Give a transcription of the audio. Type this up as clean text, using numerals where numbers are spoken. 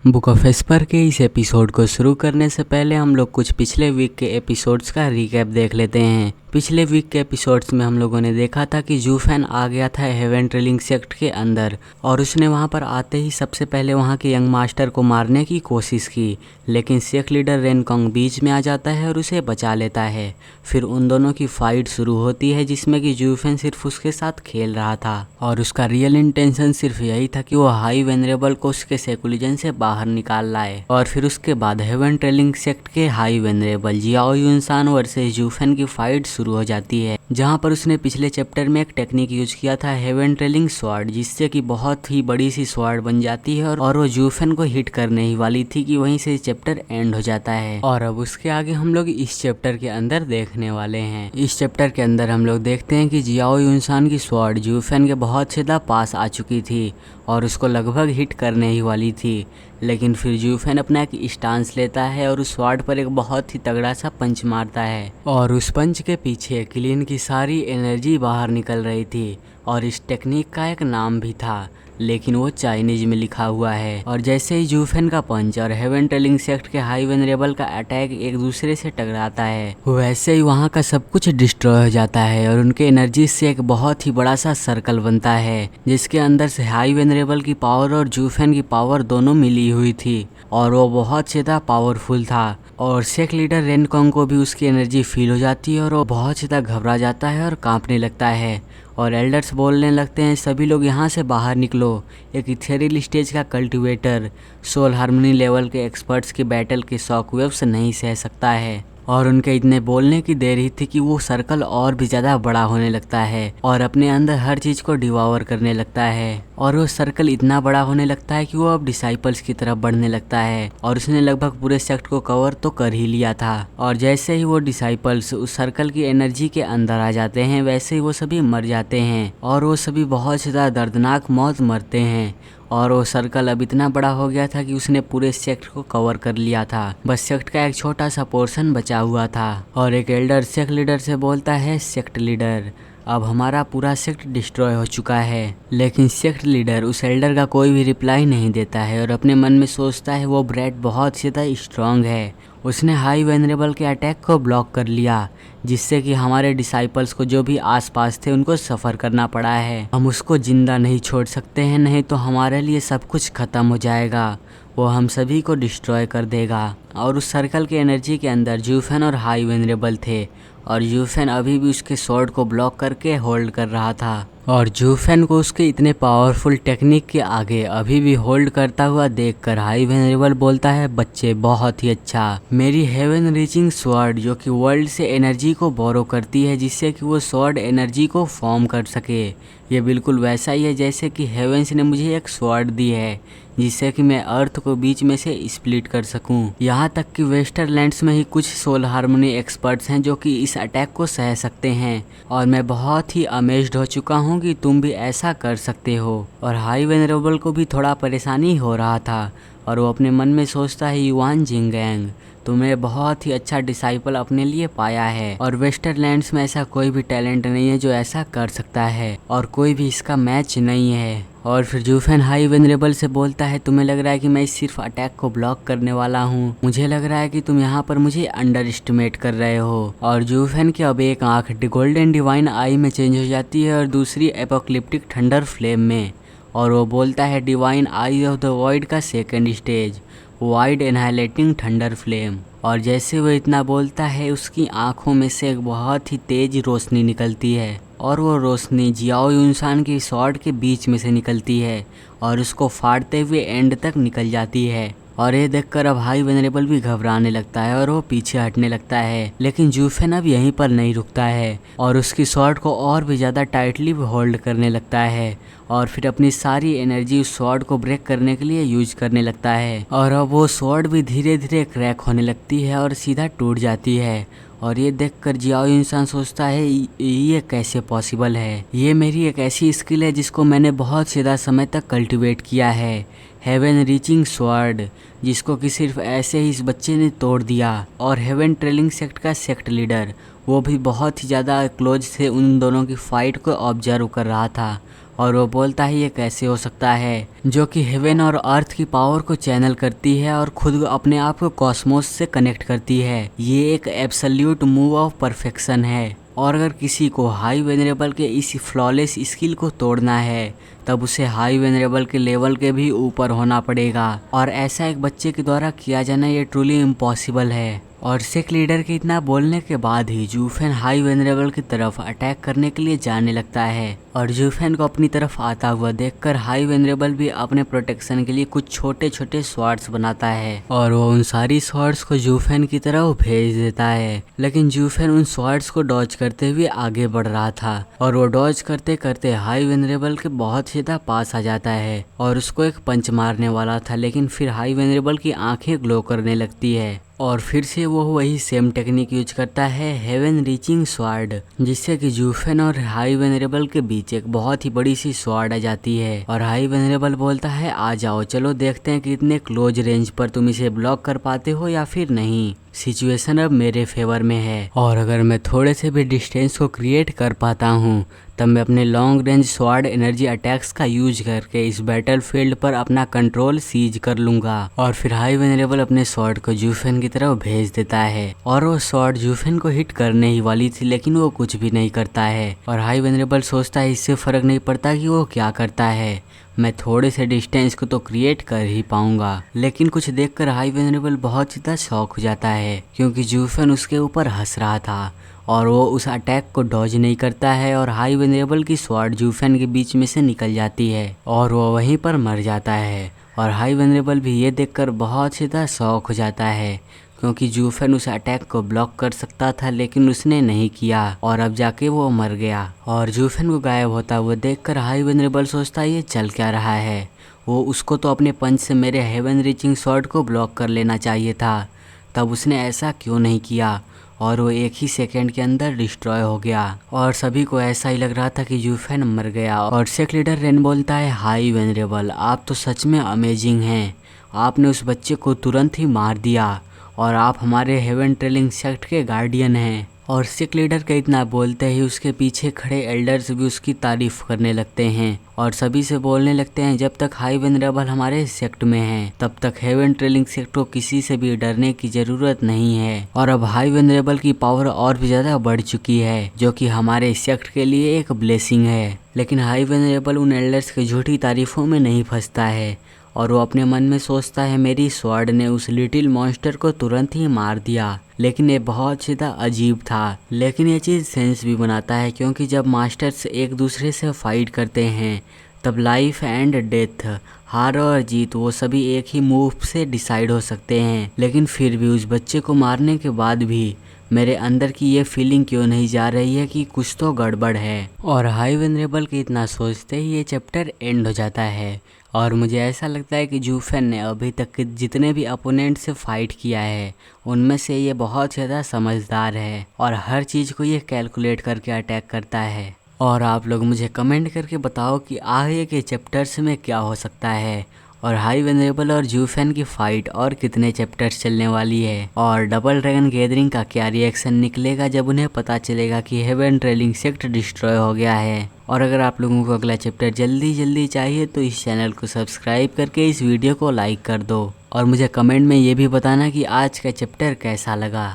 Book of Esper के इस episode को शुरू करने से पहले हम लोग कुछ पिछले वीक के एपिसोड्स का रिकैप देख लेते हैं। पिछले वीक के एपिसोड्स में हम लोगों ने देखा था कि जूफेन आ गया था हेवन ट्रेलिंग सेक्ट के अंदर और उसने वहां पर आते ही सबसे पहले वहां के यंग मास्टर को मारने की कोशिश की, लेकिन सेक्ट लीडर रेनकोंग बीच में आ जाता है और उसे बचा लेता है। फिर उन दोनों की फाइट शुरू होती है जिसमें कि जूफेन सिर्फ उसके साथ खेल रहा था और उसका रियल इंटेंशन सिर्फ यही था कि वो हाई वेनरेबल को उसके सेकुलिजन से बाहर निकाल लाए। और फिर उसके बाद हेवन ट्रेलिंग सेक्ट के हाई वेनरेबल जियाओ युनसान वर्सेस जूफेन की फाइट शुरू हो जाती है, जहां पर उसने पिछले चैप्टर में एक टेक्निक यूज किया था हेवन ट्रेलिंग स्वॉर्ड, जिससे कि बहुत ही बड़ी सी स्वॉर्ड बन जाती है और वो जूफेन को हिट करने ही वाली थी कि वहीं से चैप्टर एंड हो जाता है। और अब उसके आगे हम लोग इस चैप्टर के अंदर देखने वाले हैं। इस चैप्टर के अंदर हम लोग देखते हैं कि जियाओ युनसान की स्वॉर्ड जूफेन के बहुत ज्यादा पास आ चुकी थी और उसको लगभग हिट करने ही वाली थी, लेकिन फिर जूफेन अपना एक स्टांस लेता है और उस स्वॉर्ड पर एक बहुत ही तगड़ा सा पंच मारता है और उस पंच के पीछे क्लीन की सारी एनर्जी बाहर निकल रही थी और इस टेक्निक का एक नाम भी था, लेकिन वो चाइनीज में लिखा हुआ है। और जैसे ही जूफेन का पंच और हेवन ट्रेलिंग सेक्ट के हाई वेनरेबल का अटैक एक दूसरे से टकराता है, वैसे ही वहाँ का सब कुछ डिस्ट्रॉय हो जाता है और उनके एनर्जी से एक बहुत ही बड़ा सा सर्कल बनता है जिसके अंदर से हाई वेनरेबल की पावर और जूफेन की पावर दोनों मिली हुई थी और वो बहुत ज़्यादा पावरफुल था। और सेक्ट लीडर रेनकोंग को भी उसकी एनर्जी फील हो जाती है और वो बहुत ज़्यादा घबरा जाता है और कांपने लगता है और एल्डर्स बोलने लगते हैं सभी लोग यहाँ से बाहर निकलो। एक इथेरियल स्टेज का कल्टिवेटर सोल हार्मनी लेवल के एक्सपर्ट्स की बैटल के शॉकवेव्स नहीं सह सकता है और उनके इतने बोलने की देर ही थी कि वो सर्कल और भी ज़्यादा बड़ा होने लगता है और अपने अंदर हर चीज़ को डिवावर करने लगता है और वो सर्कल इतना बड़ा होने लगता है कि वो अब डिसाइपल्स की तरफ बढ़ने लगता है और उसने लगभग पूरे सेक्ट को कवर तो कर ही लिया था। और जैसे ही वो डिसाइपल्स उस सर्कल की एनर्जी के अंदर आ जाते हैं वैसे ही वो सभी मर जाते हैं और वो सभी बहुत ज़्यादा दर्दनाक मौत मरते हैं और वो सर्कल अब इतना बड़ा हो गया था कि उसने पूरे सेक्ट को कवर कर लिया था, बस सेक्ट का एक छोटा सा पोर्शन बचा हुआ था। और एक एल्डर सेक्ट लीडर से बोलता है सेक्ट लीडर अब हमारा पूरा सेक्ट डिस्ट्रॉय हो चुका है, लेकिन सेक्ट लीडर उस एल्डर का कोई भी रिप्लाई नहीं देता है और अपने मन में सोचता है वो ब्रैड बहुत ज़्यादा स्ट्रांग है, उसने हाई वेनरेबल के अटैक को ब्लॉक कर लिया जिससे कि हमारे डिसाइपल्स को जो भी आसपास थे उनको सफ़र करना पड़ा है। हम उसको जिंदा नहीं छोड़ सकते हैं, नहीं तो हमारे लिए सब कुछ ख़त्म हो जाएगा, वो हम सभी को डिस्ट्रॉय कर देगा। और उस सर्कल की एनर्जी के अंदर जूफेन और हाई वेनरेबल थे और जूफेन अभी भी उसके स्वॉर्ड को ब्लॉक करके होल्ड कर रहा था और जूफेन को उसके इतने पावरफुल टेक्निक के आगे अभी भी होल्ड करता हुआ देखकर हाई वेनरेबल बोलता है बच्चे बहुत ही अच्छा, मेरी हेवन रीचिंग स्वॉर्ड जो कि वर्ल्ड से एनर्जी को बोरो करती है जिससे कि वो स्वॉर्ड एनर्जी को फॉर्म कर सके, ये बिल्कुल वैसा ही है जैसे कि हेवेंस ने मुझे एक स्वॉर्ड दी है जिससे कि मैं अर्थ को बीच में से स्प्लिट कर सकूं। यहाँ तक कि वेस्टरलैंड्स में ही कुछ सोल हार्मनी एक्सपर्ट्स हैं जो कि इस अटैक को सह सकते हैं और मैं बहुत ही अमेज्ड हो चुका हूँ कि तुम भी ऐसा कर सकते हो। और हाई वेनरेबल को भी थोड़ा परेशानी हो रहा था और वो अपने मन में सोचता है युआन जिंगैंग तुमने बहुत ही अच्छा डिसाइपल अपने लिए पाया है और वेस्टरलैंड्स में ऐसा कोई भी टैलेंट नहीं है जो ऐसा कर सकता है और कोई भी इसका मैच नहीं है। और फिर जूफेन हाई वेनरेबल से बोलता है तुम्हें लग रहा है कि मैं सिर्फ अटैक को ब्लॉक करने वाला हूँ, मुझे लग रहा है कि तुम यहाँ पर मुझे अंडर एस्टिमेट कर रहे हो। और जूफेन की अब एक आँख गोल्डन डिवाइन आई में चेंज हो जाती है और दूसरी एपोक्लिप्टिक थंडर फ्लेम में, और वो बोलता है divine eye of the void का second stage wide annihilating thunder flame. और जैसे वो इतना बोलता है उसकी आंखों में से एक बहुत ही तेज रोशनी निकलती है और वो रोशनी जियाओ युनसान की स्वॉर्ड के बीच में से निकलती है और उसको फाड़ते हुए एंड तक निकल जाती है। और ये देखकर अब हाई वेनरेबल भी घबराने लगता है और वो पीछे हटने लगता है, लेकिन जूफेन अब यहीं पर नहीं रुकता है और उसकी स्वॉर्ड को और भी ज़्यादा टाइटली होल्ड करने लगता है और फिर अपनी सारी एनर्जी उस स्वॉर्ड को ब्रेक करने के लिए यूज करने लगता है। और अब वो स्वॉर्ड भी धीरे धीरे क्रैक होने लगती है और सीधा टूट जाती है और ये देखकर जियाओ इंसान सोचता है ये कैसे पॉसिबल है, ये मेरी एक ऐसी स्किल है जिसको मैंने बहुत ज़्यादा समय तक कल्टीवेट किया है, हेवन रीचिंग स्वॉर्ड, जिसको कि सिर्फ ऐसे ही इस बच्चे ने तोड़ दिया। और हेवन ट्रेलिंग सेक्ट का सेक्ट लीडर वो भी बहुत ही ज़्यादा क्लोज से उन दोनों की फाइट को ऑब्जर्व कर रहा था और वो बोलता है ये कैसे हो सकता है, जो कि हेवन और अर्थ की पावर को चैनल करती है और खुद अपने आप को कॉस्मोस से कनेक्ट करती है। ये एक एब्सोल्यूट मूव ऑफ परफेक्शन है और अगर किसी को हाई वेनरेबल के इस फ्लॉलेस स्किल को तोड़ना है तब उसे हाई वेनरेबल के लेवल के भी ऊपर होना पड़ेगा और ऐसा एक बच्चे के द्वारा किया जाना ये ट्रूली इम्पॉसिबल है। और सिख लीडर के इतना बोलने के बाद ही जूफेन हाई वेनरेबल की तरफ अटैक करने के लिए जाने लगता है और जूफेन को अपनी तरफ आता हुआ देखकर हाई वेनरेबल भी अपने प्रोटेक्शन के लिए कुछ छोटे छोटे स्वॉर्ड्स बनाता है और वो उन सारी स्वॉर्ड्स को जूफेन की तरफ भेज देता है। लेकिन जूफेन उन स्वॉर्ड्स को डॉज करते हुए आगे बढ़ रहा था और वो डॉज करते करते हाई वेनरेबल के बहुत सीधा पास आ जाता है और उसको एक पंच मारने वाला था, लेकिन फिर हाई वेनरेबल की आंखें ग्लो करने लगती है और फिर से वो वही सेम टेक्निक यूज करता है, हेवन रीचिंग स्वॉर्ड, जिससे कि जूफेन और हाई वेनरेबल के बीच एक बहुत ही बड़ी सी स्वॉर्ड आ जाती है और हाई वेनरेबल बोलता है आ जाओ चलो देखते हैं कि इतने क्लोज रेंज पर तुम इसे ब्लॉक कर पाते हो या फिर नहीं। सिचुएशन अब मेरे फेवर में है और अगर मैं थोड़े से भी डिस्टेंस को क्रिएट कर पाता हूँ तब मैं अपने long range sword energy attacks का यूज करके इस बैटल फील्ड पर अपना कंट्रोल सीज कर लूंगा। और फिर हाई वेनरेबल अपने स्वॉर्ड को जूफेन की तरफ भेज देता है और वो स्वॉर्ड जूफेन को हिट करने ही वाली थी, लेकिन वो कुछ भी नहीं करता है और हाई वेनरेबल सोचता है इससे फर्क नहीं पड़ता कि वो क्या करता है, मैं थोड़े से डिस्टेंस को तो क्रिएट कर ही पाऊंगा। लेकिन कुछ देखकर हाई वेनरेबल बहुत ज़्यादा शॉक हो जाता है क्योंकि जूफेन उसके ऊपर हंस रहा था और वो उस अटैक को डॉज नहीं करता है और हाई वेनरेबल की स्वॉर्ड जूफेन के बीच में से निकल जाती है और वो वहीं पर मर जाता है। और हाई वेनरेबल भी ये देखकर बहुत ज़्यादा शॉक हो जाता है क्योंकि जूफेन उस अटैक को ब्लॉक कर सकता था लेकिन उसने नहीं किया और अब जाके वो मर गया। और जूफेन को गायब होता हुआ देखकर हाई वेनरेबल सोचता है ये चल क्या रहा है, वो उसको तो अपने पंच से मेरे हेवन रीचिंग स्वॉर्ड को ब्लॉक कर लेना चाहिए था, तब उसने ऐसा क्यों नहीं किया और वो एक ही सेकंड के अंदर डिस्ट्रॉय हो गया। और सभी को ऐसा ही लग रहा था कि जूफेन मर गया और सिख लीडर रेन बोलता है हाई वेनरेबल आप तो सच में अमेजिंग हैं, आपने उस बच्चे को तुरंत ही मार दिया और आप हमारे हेवन ट्रेलिंग सेक्ट के गार्डियन हैं। और सिख लीडर के इतना बोलते ही उसके पीछे खड़े एल्डर्स भी उसकी तारीफ करने लगते हैं और सभी से बोलने लगते हैं जब तक हाई वेनरेबल हमारे सेक्ट में है तब तक हेवन ट्रेलिंग सेक्ट को किसी से भी डरने की जरूरत नहीं है। और अब हाई वेनरेबल की पावर और भी ज्यादा बढ़ चुकी है जो कि हमारे सेक्ट के लिए एक ब्लेसिंग है। लेकिन हाई वेनरेबल उन एल्डर्स की झूठी तारीफों में नहीं फंसता है और वो अपने मन में सोचता है मेरी स्वॉर्ड ने उस लिटिल मॉन्स्टर को तुरंत ही मार दिया, लेकिन ये बहुत ज़्यादा अजीब था। लेकिन ये चीज़ सेंस भी बनाता है क्योंकि जब मास्टर्स एक दूसरे से फाइट करते हैं तब लाइफ एंड डेथ, हार और जीत वो सभी एक ही मूव से डिसाइड हो सकते हैं। लेकिन फिर भी उस बच्चे को मारने के बाद भी मेरे अंदर की ये फीलिंग क्यों नहीं जा रही है कि कुछ तो गड़बड़ है। और हाई वेनरेबल के इतना सोचते ही ये चैप्टर एंड हो जाता है और मुझे ऐसा लगता है कि जूफेन ने अभी तक के जितने भी अपोनेंट से फाइट किया है उनमें से ये बहुत ज़्यादा समझदार है और हर चीज़ को ये कैलकुलेट करके अटैक करता है। और आप लोग मुझे कमेंट करके बताओ कि आगे के चैप्टर्स में क्या हो सकता है और हाई वेनरेबल और जूफेन की फाइट और कितने चैप्टर्स चलने वाली है और डबल ड्रैगन गैदरिंग का क्या रिएक्शन निकलेगा जब उन्हें पता चलेगा कि हेवन ट्रेलिंग सेक्ट डिस्ट्रॉय हो गया है। और अगर आप लोगों को अगला चैप्टर जल्दी चाहिए तो इस चैनल को सब्सक्राइब करके इस वीडियो को लाइक कर दो और मुझे कमेंट में ये भी बताना कि आज का चैप्टर कैसा लगा।